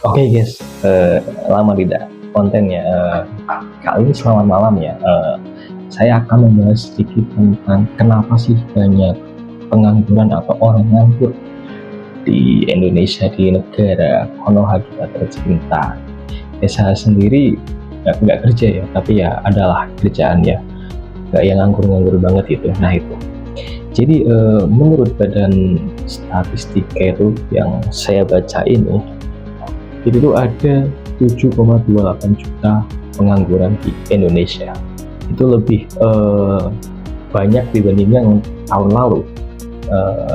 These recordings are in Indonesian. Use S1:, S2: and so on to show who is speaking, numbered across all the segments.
S1: Oke guys, lama tidak kontennya. Kali ini selamat malam ya. Saya akan membahas sedikit tentang kenapa sih banyak pengangguran atau orang nganggur di Indonesia, di negara Konoha kita tercinta. Saya sendiri nggak kerja ya, tapi ya adalah kerjaan ya, nggak yang nganggur-nganggur banget itu. Nah itu. Jadi menurut Badan Statistika itu yang saya baca ini, itu tuh ada 7,28 juta pengangguran di Indonesia. Itu lebih banyak dibandingkan tahun lalu,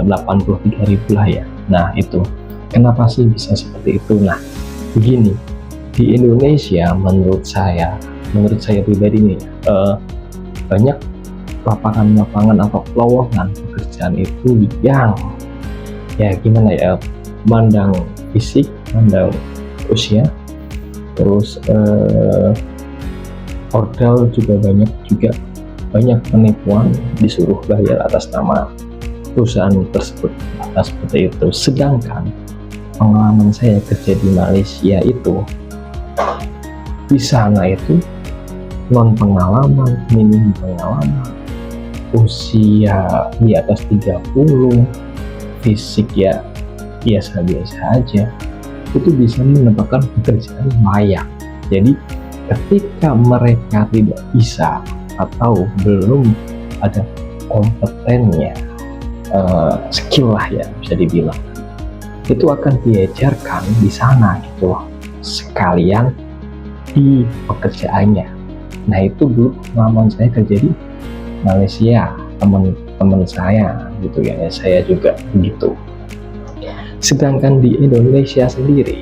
S1: 83 ribu lah ya. Nah itu kenapa sih bisa seperti itu? Nah begini, di Indonesia menurut saya pribadi nih, banyak lapangan-lapangan atau lowongan pekerjaan itu yang ya gimana ya, mandang fisik, mandang usia, terus ordal juga banyak penipuan, disuruh bayar atas nama perusahaan tersebut. Nah, seperti itu. Sedangkan pengalaman saya kerja di Malaysia itu, di sana itu non pengalaman, minim pengalaman, usia di atas 30, fisik ya biasa-biasa aja, itu bisa mendapatkan pekerjaan layak. Jadi ketika mereka tidak bisa atau belum ada kompetennya, skill lah ya bisa dibilang, itu akan diajarkan di sana gitu sekalian di pekerjaannya. Nah itu dulu pengalaman saya kerja di Malaysia, teman-teman saya gitu ya, saya juga begitu. Sedangkan di Indonesia sendiri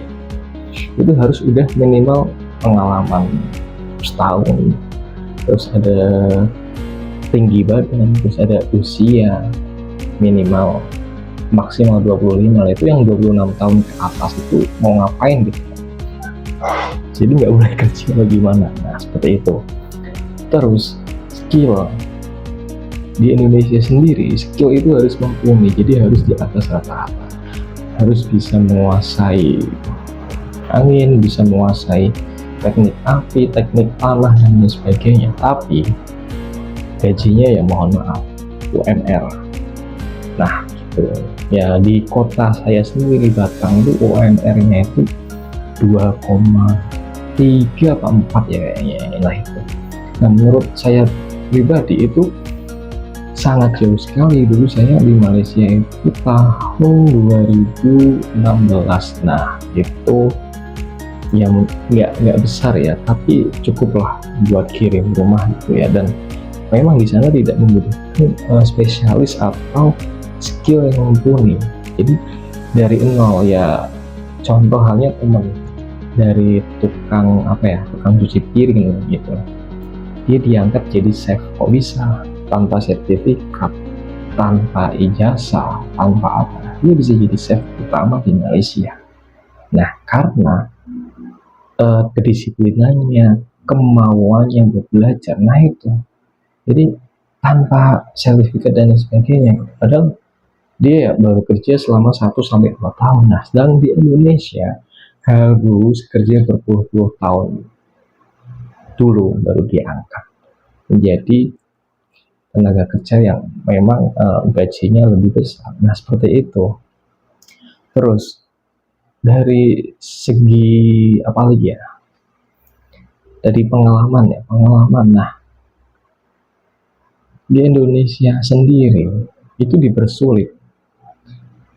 S1: itu harus udah minimal pengalaman setahun, terus ada tinggi badan, terus ada usia minimal maksimal 25 lah. Itu yang 26 tahun ke atas itu mau ngapain gitu, jadi nggak boleh kerja bagaimana. Nah seperti itu. Terus skill di Indonesia sendiri, skill itu harus mumpuni, jadi harus di atas rata-rata, harus bisa menguasai angin, bisa menguasai teknik api, teknik tanah dan lain sebagainya. Tapi gajinya ya mohon maaf UMR. Nah gitu ya, di kota saya sendiri Batang itu UMR-nya itu 2,3 apa 4 ya kayaknya lah itu. Nah menurut saya pribadi itu sangat jauh sekali. Dulu saya di Malaysia itu tahun 2016. Nah itu yang nggak besar ya, tapi cukuplah buat kirim rumah gitu ya. Dan memang di sana tidak membutuhkan spesialis atau skill yang mumpuni. Jadi dari nol ya, contoh halnya teman dari tukang cuci piring gitu, dia diangkat jadi chef. Kok bisa? Tanpa sertifikat, tanpa ijazah, tanpa apa, dia bisa jadi chef utama di Malaysia. Nah karena kedisiplinannya, kemauannya buat belajar, nah itu. Jadi tanpa sertifikat dan sebagainya, padahal dia baru kerja selama 1-2 tahun. Nah sedang di Indonesia harus kerja berpuluh-puluh tahun dulu baru diangkat menjadi tenaga kerja yang memang gajinya lebih besar. Nah seperti itu. Terus dari segi apa lagi ya, dari pengalaman. Nah di Indonesia sendiri itu dipersulit.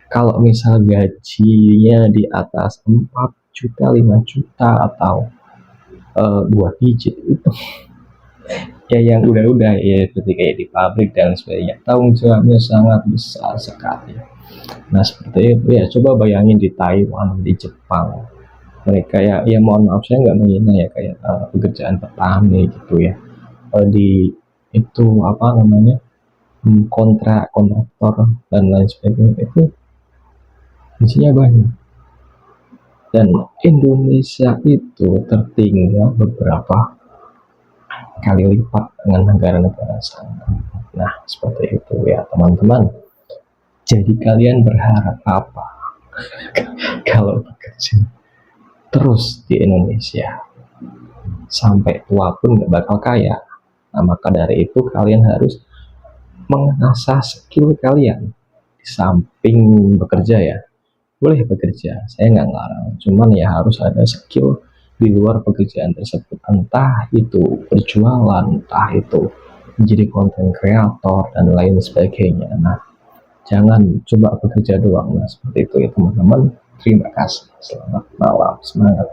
S1: Kalau misal gajinya di atas 4 juta, 5 juta atau 2 digit itu ya yang udah ya seperti kayak di pabrik dan sebagainya, tanggung jawabnya sangat besar sekali. Nah seperti itu ya, coba bayangin di Taiwan, di Jepang, mereka ya mohon maaf saya nggak menghina ya, kayak pekerjaan petani gitu ya, di itu kontraktor dan lain sebagainya, itu isinya banyak. Dan Indonesia itu tertinggal beberapa kali lipat dengan negara-negara sana. Nah seperti itu ya teman-teman. Jadi kalian berharap apa kalau bekerja terus di Indonesia sampai tua pun nggak bakal kaya. Nah, maka dari itu kalian harus mengasah skill kalian di samping bekerja ya. Boleh bekerja, saya nggak ngelarang, cuman ya harus ada skill di luar pekerjaan tersebut, entah itu berjualan, entah itu menjadi konten kreator dan lain sebagainya. Nah, jangan coba bekerja doang. Nah, seperti itu ya teman-teman. Terima kasih, selamat malam, semangat.